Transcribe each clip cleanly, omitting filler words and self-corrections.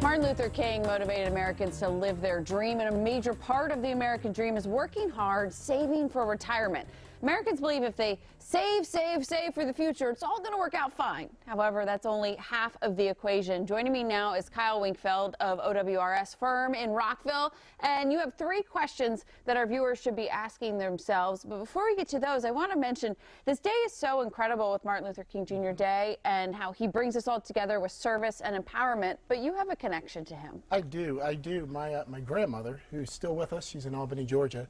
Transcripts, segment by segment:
Martin Luther King motivated Americans to live their dream, and a major part of the American dream is working hard, saving for retirement. Americans believe if they save for the future, it's all going to work out fine. However, that's only half of the equation. Joining me now is Kyle Winkfield of OWRS firm in Rockville, and you have 3 questions that our viewers should be asking themselves. But before we get to those, I want to mention this day is so incredible with Martin Luther King Jr. Day and how he brings us all together with service and empowerment, but you have a connection to him. I do. My grandmother, who's still with us, she's in Albany, Georgia.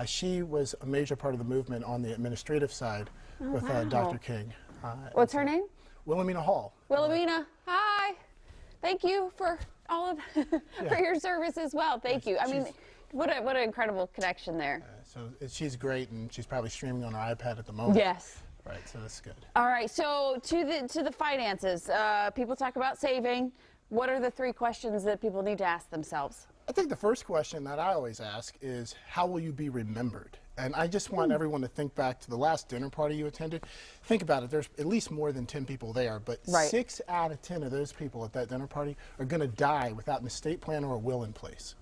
She was a major part of the movement on the administrative side with Dr. King. What's her name? Wilhelmina Hall. Wilhelmina, hi. Thank you for all of for your service as well. Thank you. I mean, what an incredible connection there. So she's great, and she's probably streaming on her iPad at the moment. Yes. Right. So that's good. All right. So to the finances, people talk about saving. What are the 3 questions that people need to ask themselves? I think the first question that I always ask is, how will you be remembered? And I just want everyone to think back to the last dinner party you attended. Think about it. There's at least more than 10 people there, but 6 out of 10 of those people at that dinner party are going to die without an estate plan or a will in place.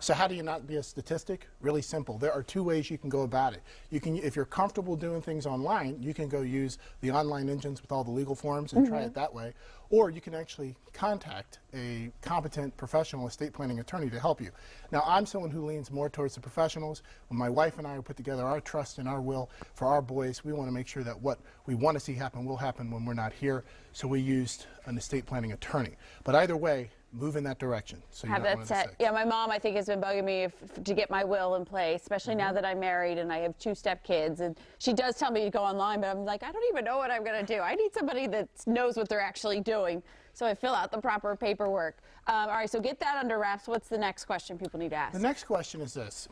So how do you not be a statistic? Really simple. There are 2 ways you can go about it. You can, if you're comfortable doing things online, you can go use the online engines with all the legal forms and try it that way. Or you can actually contact a competent professional estate planning attorney to help you. Now, I'm someone who leans more towards the professionals. When my wife and I put together our trust and our will for our boys, we want to make sure that what we want to see happen will happen when we're not here. So we used an estate planning attorney. But either way, move in that direction. So have that set. Yeah, my mom, I think, has been bugging me to get my will in place, especially now that I'm married and I have 2 stepkids. And she does tell me to go online, but I'm like, I don't even know what I'm going to do. I need somebody that knows what they're actually doing. So I fill out the proper paperwork. All right, so get that under wraps. What's the next question people need to ask? The next question is this.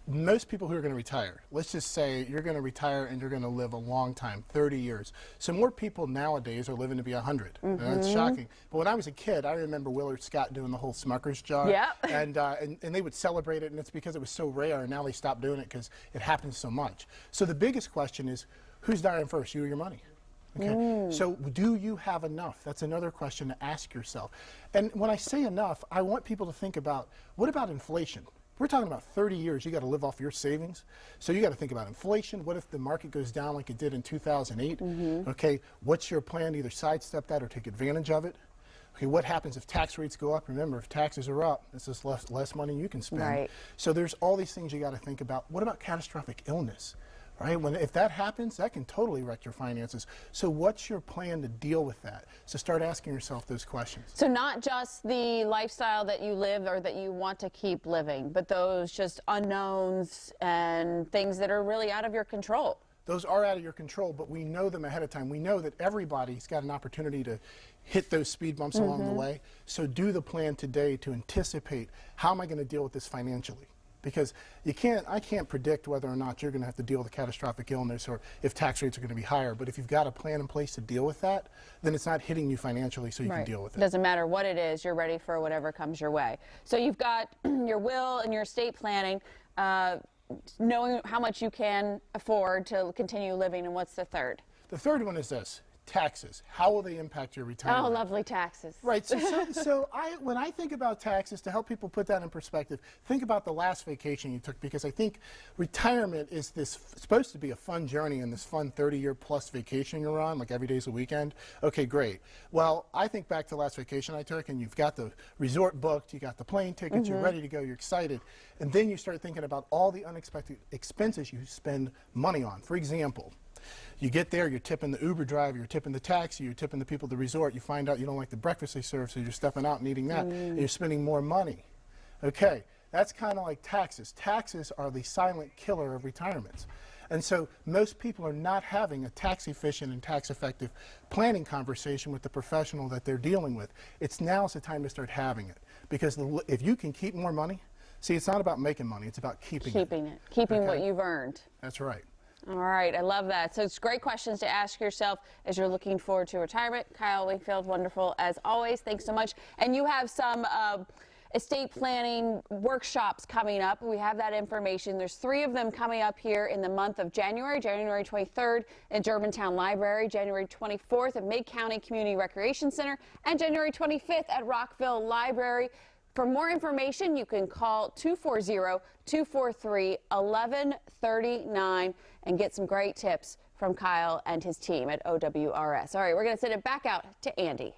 Most people who are going to retire, let's just say you're going to retire and you're going to live a long time, 30 years. So more people nowadays are living to be 100. That's shocking. But when I was a kid, I remember Willard Scott doing the whole Smucker's jar. And they would celebrate it, and it's because it was so rare, and now they stopped doing it because it happens so much. So the biggest question is, who's dying first, you or your money? Okay. So do you have enough? That's another question to ask yourself. And when I say enough, I want people to think about, what about inflation? We're talking about 30 years, you got to live off your savings. So you got to think about inflation. What if the market goes down like it did in 2008? Okay, what's your plan to either sidestep that or take advantage of it? Okay, what happens if tax rates go up? Remember, if taxes are up, it's just less money you can spend. So there's all these things you got to think about. What about catastrophic illness? Right? If that happens, that can totally wreck your finances. So what's your plan to deal with that? So start asking yourself those questions. So not just the lifestyle that you live or that you want to keep living, but those just unknowns and things that are really out of your control. Those are out of your control, but we know them ahead of time. We know that everybody's got an opportunity to hit those speed bumps along the way. So do the plan today to anticipate, how am I going to deal with this financially? Because I can't predict whether or not you're going to have to deal with a catastrophic illness or if tax rates are going to be higher. But if you've got a plan in place to deal with that, then it's not hitting you financially, so you can deal with it. Doesn't matter what it is, you're ready for whatever comes your way. So you've got your will and your estate planning, knowing how much you can afford to continue living, and what's the third? The third one is this. Taxes. How will they impact your retirement? Oh, lovely taxes. Right. So when I think about taxes, to help people put that in perspective, think about the last vacation you took, because I think retirement is supposed to be a fun journey and this fun 30-year plus vacation you're on, like every day's a weekend. Okay, great. Well, I think back to the last vacation I took, and you've got the resort booked, you got the plane tickets, you're ready to go, you're excited, and then you start thinking about all the unexpected expenses you spend money on. For example, you get there, you're tipping the Uber driver, you're tipping the taxi, you're tipping the people at the resort, you find out you don't like the breakfast they serve, so you're stepping out and eating that, and you're spending more money. Okay, that's kind of like taxes. Taxes are the silent killer of retirements. And so most people are not having a tax efficient and tax effective planning conversation with the professional that they're dealing with. Now's the time to start having it. Because if you can keep more money, see, it's not about making money, it's about keeping it. Keeping what you've earned. That's right. All right, I love that. So it's great questions to ask yourself as you're looking forward to retirement. Kyle Winkfield, wonderful as always. Thanks so much. And you have some estate planning workshops coming up. We have that information. There's 3 of them coming up here in the month of January. January 23rd at Germantown Library, January 24th at Mid County Community Recreation Center, and January 25th at Rockville Library. For more information, you can call 240-243-1139 and get some great tips from Kyle and his team at OWRS. All right, we're going to send it back out to Andy.